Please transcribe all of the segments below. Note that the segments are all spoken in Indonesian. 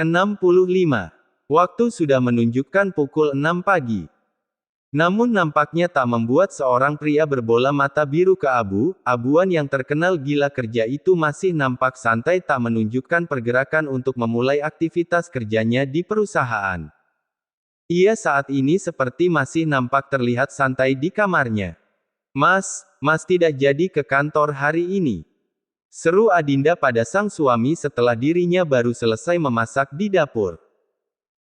65. Waktu sudah menunjukkan pukul 6 pagi. Namun nampaknya tak membuat seorang pria berbola mata biru keabu-abuan yang terkenal gila kerja itu masih nampak santai, tak menunjukkan pergerakan untuk memulai aktivitas kerjanya di perusahaan. Ia saat ini seperti masih nampak terlihat santai di kamarnya. Mas tidak jadi ke kantor hari ini?" seru Adinda pada sang suami setelah dirinya baru selesai memasak di dapur.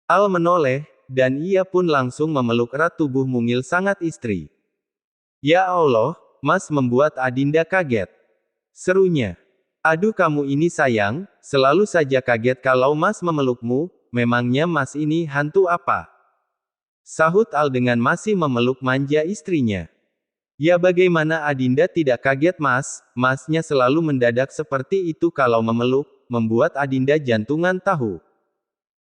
Al menoleh, dan ia pun langsung memeluk erat tubuh mungil sangat istri. "Ya Allah, Mas membuat Adinda kaget," serunya. "Aduh kamu ini sayang, selalu saja kaget kalau Mas memelukmu, memangnya Mas ini hantu apa?" sahut Al dengan masih memeluk manja istrinya. "Ya bagaimana Adinda tidak kaget Mas, Masnya selalu mendadak seperti itu kalau memeluk, membuat Adinda jantungan tahu,"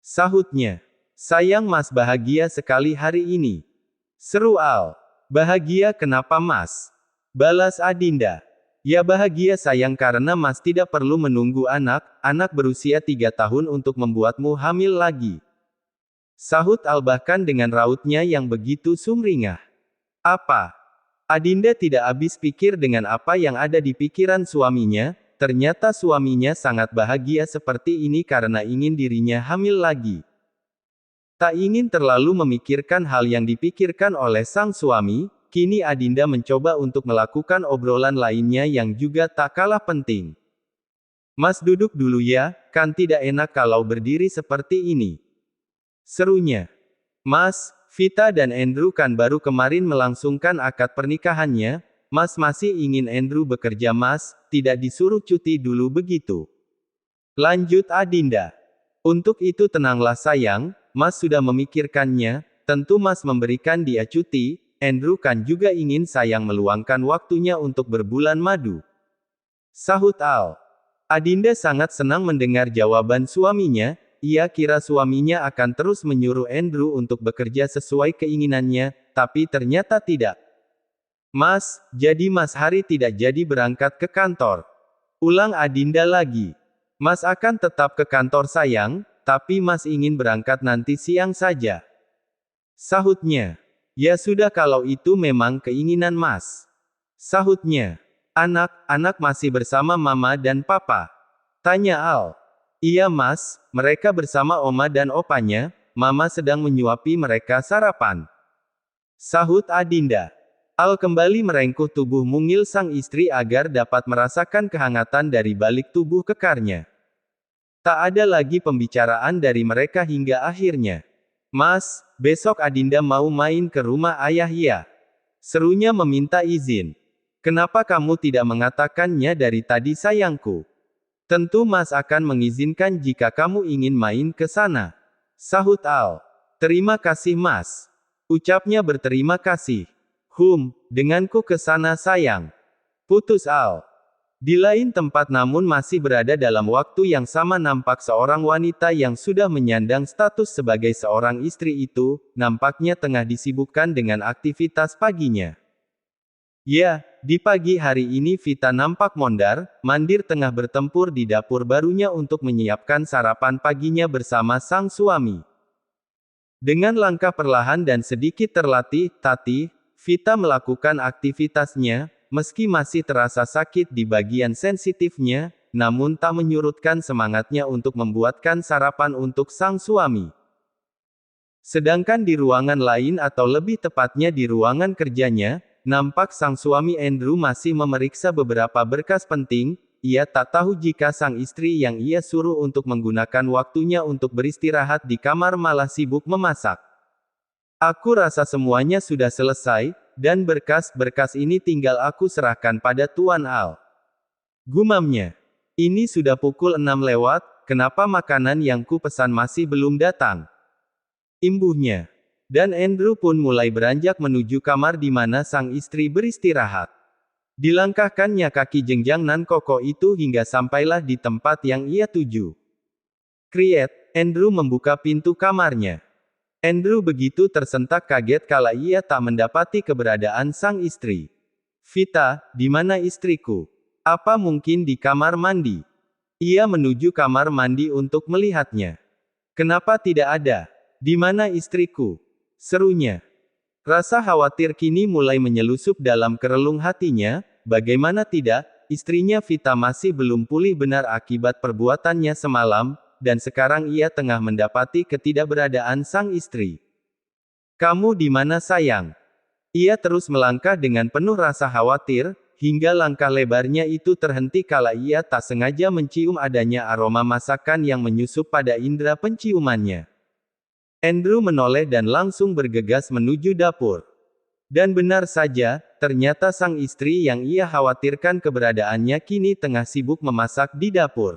sahutnya. "Sayang Mas bahagia sekali hari ini," seru Al. "Bahagia kenapa Mas?" balas Adinda. "Ya bahagia sayang karena Mas tidak perlu menunggu anak berusia 3 tahun untuk membuatmu hamil lagi," sahut Al bahkan dengan rautnya yang begitu sumringah. "Apa?" Adinda tidak habis pikir dengan apa yang ada di pikiran suaminya, ternyata suaminya sangat bahagia seperti ini karena ingin dirinya hamil lagi. Tak ingin terlalu memikirkan hal yang dipikirkan oleh sang suami, kini Adinda mencoba untuk melakukan obrolan lainnya yang juga tak kalah penting. "Mas duduk dulu ya, kan tidak enak kalau berdiri seperti ini," serunya. "Mas, Vita dan Andrew kan baru kemarin melangsungkan akad pernikahannya, Mas masih ingin Andrew bekerja Mas, tidak disuruh cuti dulu begitu," lanjut Adinda. "Untuk itu tenanglah sayang, Mas sudah memikirkannya, tentu Mas memberikan dia cuti, Andrew kan juga ingin sayang meluangkan waktunya untuk berbulan madu," sahut Al. Adinda sangat senang mendengar jawaban suaminya, ia kira suaminya akan terus menyuruh Andrew untuk bekerja sesuai keinginannya, tapi ternyata tidak. "Mas, jadi Mas hari tidak jadi berangkat ke kantor?" ulang Adinda lagi. "Mas akan tetap ke kantor sayang, tapi Mas ingin berangkat nanti siang saja," sahutnya. "Ya sudah kalau itu memang keinginan Mas," sahutnya. Anak masih bersama Mama dan Papa?" tanya Al. "Iya Mas, mereka bersama Oma dan Opanya, Mama sedang menyuapi mereka sarapan," sahut Adinda. Al kembali merengkuh tubuh mungil sang istri agar dapat merasakan kehangatan dari balik tubuh kekarnya. Tak ada lagi pembicaraan dari mereka hingga akhirnya. "Mas, besok Adinda mau main ke rumah ayah ya?" serunya meminta izin. "Kenapa kamu tidak mengatakannya dari tadi sayangku?" "Tentu Mas akan mengizinkan jika kamu ingin main ke sana," sahut Al. "Terima kasih Mas," ucapnya berterima kasih. Denganku ke sana sayang," putus Al. Di lain tempat namun masih berada dalam waktu yang sama nampak seorang wanita yang sudah menyandang status sebagai seorang istri itu, nampaknya tengah disibukkan dengan aktivitas paginya. Ya, di pagi hari ini Vita nampak mondar-mandir tengah bertempur di dapur barunya untuk menyiapkan sarapan paginya bersama sang suami. Dengan langkah perlahan dan sedikit terlatih-tatih, Vita melakukan aktivitasnya, meski masih terasa sakit di bagian sensitifnya, namun tak menyurutkan semangatnya untuk membuatkan sarapan untuk sang suami. Sedangkan di ruangan lain atau lebih tepatnya di ruangan kerjanya, nampak sang suami Andrew masih memeriksa beberapa berkas penting, ia tak tahu jika sang istri yang ia suruh untuk menggunakan waktunya untuk beristirahat di kamar malah sibuk memasak. "Aku rasa semuanya sudah selesai, dan berkas-berkas ini tinggal aku serahkan pada Tuan Al," gumamnya. "Ini sudah pukul 6 lewat, kenapa makanan yang ku pesan masih belum datang?" imbuhnya. Dan Andrew pun mulai beranjak menuju kamar di mana sang istri beristirahat. Dilangkahkannya kaki jenjang nan kokoh itu hingga sampailah di tempat yang ia tuju. Kriet, Andrew membuka pintu kamarnya. Andrew begitu tersentak kaget kala ia tak mendapati keberadaan sang istri. "Vita, di mana istriku? Apa mungkin di kamar mandi?" Ia menuju kamar mandi untuk melihatnya. Kenapa tidak ada? Di mana istriku? Serunya. Rasa khawatir kini mulai menyelusup dalam kerelung hatinya, bagaimana tidak, istrinya Vita masih belum pulih benar akibat perbuatannya semalam, dan sekarang ia tengah mendapati ketidakberadaan sang istri. Kamu di mana sayang? Ia terus melangkah dengan penuh rasa khawatir, hingga langkah lebarnya itu terhenti kala ia tak sengaja mencium adanya aroma masakan yang menyusup pada indera penciumannya. Andrew menoleh dan langsung bergegas menuju dapur. Dan benar saja, ternyata sang istri yang ia khawatirkan keberadaannya kini tengah sibuk memasak di dapur.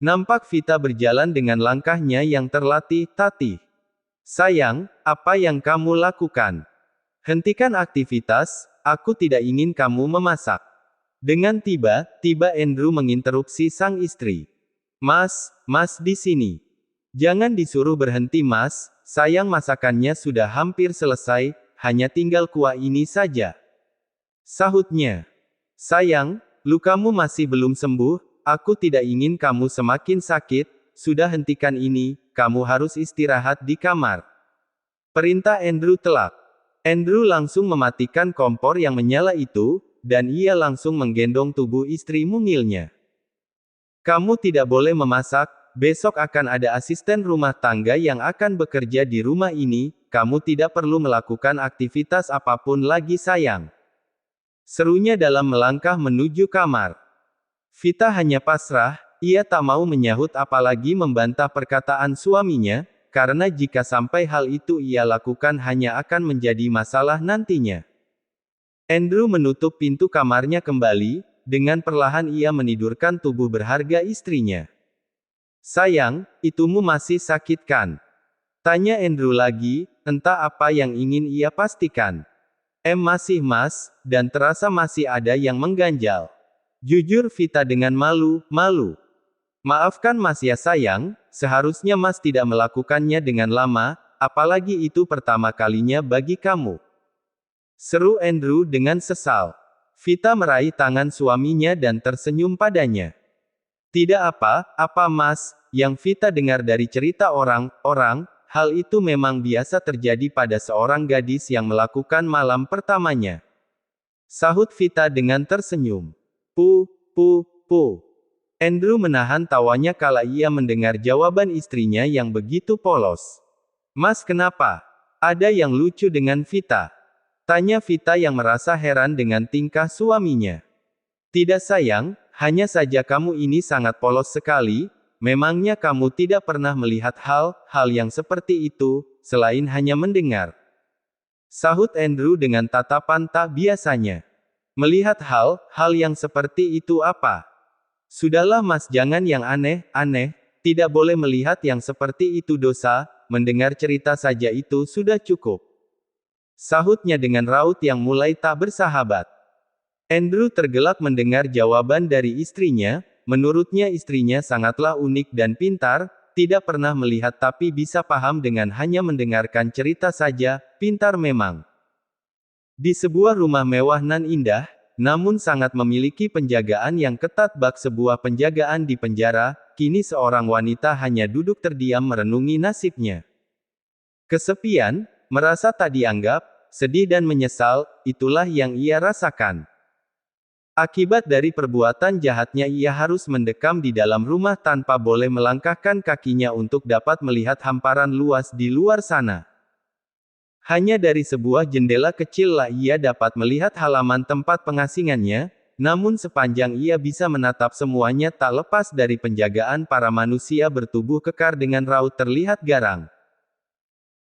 Nampak Vita berjalan dengan langkahnya yang terlatih-tatih. Sayang, apa yang kamu lakukan? Hentikan aktivitas, aku tidak ingin kamu memasak. Dengan tiba-tiba Andrew menginterupsi sang istri. Mas di sini. Jangan disuruh berhenti Mas, sayang masakannya sudah hampir selesai, hanya tinggal kuah ini saja. Sahutnya. Sayang, lukamu masih belum sembuh, aku tidak ingin kamu semakin sakit, sudah hentikan ini, kamu harus istirahat di kamar. Perintah Andrew telak. Andrew langsung mematikan kompor yang menyala itu, dan ia langsung menggendong tubuh istri mungilnya. Kamu tidak boleh memasak, besok akan ada asisten rumah tangga yang akan bekerja di rumah ini, kamu tidak perlu melakukan aktivitas apapun lagi sayang. Serunya dalam melangkah menuju kamar. Vita hanya pasrah, ia tak mau menyahut apalagi membantah perkataan suaminya, karena jika sampai hal itu ia lakukan hanya akan menjadi masalah nantinya. Andrew menutup pintu kamarnya kembali, dengan perlahan ia menidurkan tubuh berharga istrinya. Sayang, itumu masih sakit kan? Tanya Andrew lagi, entah apa yang ingin ia pastikan. Masih Mas, dan terasa masih ada yang mengganjal. Jujur Vita dengan malu. Maafkan Mas ya sayang, seharusnya Mas tidak melakukannya dengan lama, apalagi itu pertama kalinya bagi kamu. Seru Andrew dengan sesal. Vita meraih tangan suaminya dan tersenyum padanya. Tidak apa-apa Mas, yang Vita dengar dari cerita orang-orang, hal itu memang biasa terjadi pada seorang gadis yang melakukan malam pertamanya. Sahut Vita dengan tersenyum. Andrew menahan tawanya kala ia mendengar jawaban istrinya yang begitu polos. Mas kenapa? Ada yang lucu dengan Vita? Tanya Vita yang merasa heran dengan tingkah suaminya. Tidak sayang, hanya saja kamu ini sangat polos sekali, memangnya kamu tidak pernah melihat hal yang seperti itu, selain hanya mendengar. Sahut Andrew dengan tatapan tak biasanya. Melihat hal yang seperti itu apa? Sudahlah Mas jangan yang aneh-aneh, tidak boleh melihat yang seperti itu dosa, mendengar cerita saja itu sudah cukup. Sahutnya dengan raut yang mulai tak bersahabat. Andrew tergelak mendengar jawaban dari istrinya, menurutnya istrinya sangatlah unik dan pintar, tidak pernah melihat tapi bisa paham dengan hanya mendengarkan cerita saja, pintar memang. Di sebuah rumah mewah nan indah, namun sangat memiliki penjagaan yang ketat bak sebuah penjagaan di penjara, kini seorang wanita hanya duduk terdiam merenungi nasibnya. Kesepian, merasa tak dianggap, sedih dan menyesal, itulah yang ia rasakan. Akibat dari perbuatan jahatnya ia harus mendekam di dalam rumah tanpa boleh melangkahkan kakinya untuk dapat melihat hamparan luas di luar sana. Hanya dari sebuah jendela kecillah ia dapat melihat halaman tempat pengasingannya, namun sepanjang ia bisa menatap semuanya tak lepas dari penjagaan para manusia bertubuh kekar dengan raut terlihat garang.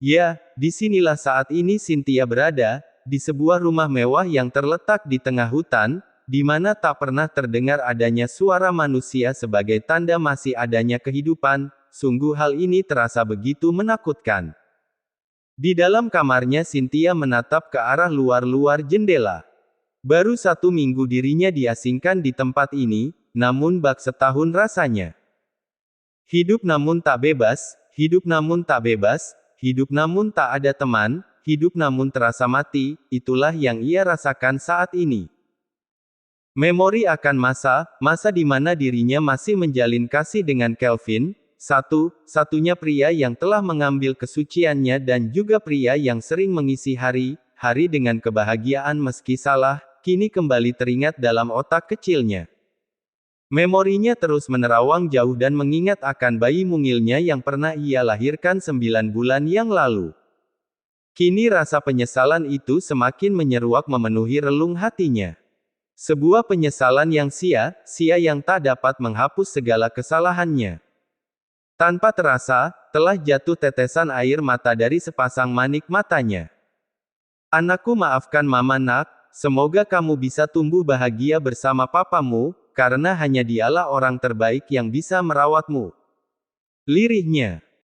Ya, disinilah saat ini Cynthia berada, di sebuah rumah mewah yang terletak di tengah hutan, di mana tak pernah terdengar adanya suara manusia sebagai tanda masih adanya kehidupan, sungguh hal ini terasa begitu menakutkan. Di dalam kamarnya Cynthia menatap ke arah luar jendela. Baru 1 minggu dirinya diasingkan di tempat ini, namun bak setahun rasanya. Hidup namun tak bebas, hidup namun tak bebas, hidup namun tak ada teman, hidup namun terasa mati, itulah yang ia rasakan saat ini. Memori akan masa di mana dirinya masih menjalin kasih dengan Kelvin, satu-satunya pria yang telah mengambil kesuciannya dan juga pria yang sering mengisi hari-hari dengan kebahagiaan meski salah, kini kembali teringat dalam otak kecilnya. Memorinya terus menerawang jauh dan mengingat akan bayi mungilnya yang pernah ia lahirkan 9 bulan yang lalu. Kini rasa penyesalan itu semakin menyeruak memenuhi relung hatinya. Sebuah penyesalan yang sia-sia yang tak dapat menghapus segala kesalahannya. Tanpa terasa, telah jatuh tetesan air mata dari sepasang manik matanya. Anakku, maafkan Mama nak, semoga kamu bisa tumbuh bahagia bersama papamu, karena hanya dialah orang terbaik yang bisa merawatmu. Lirihnya.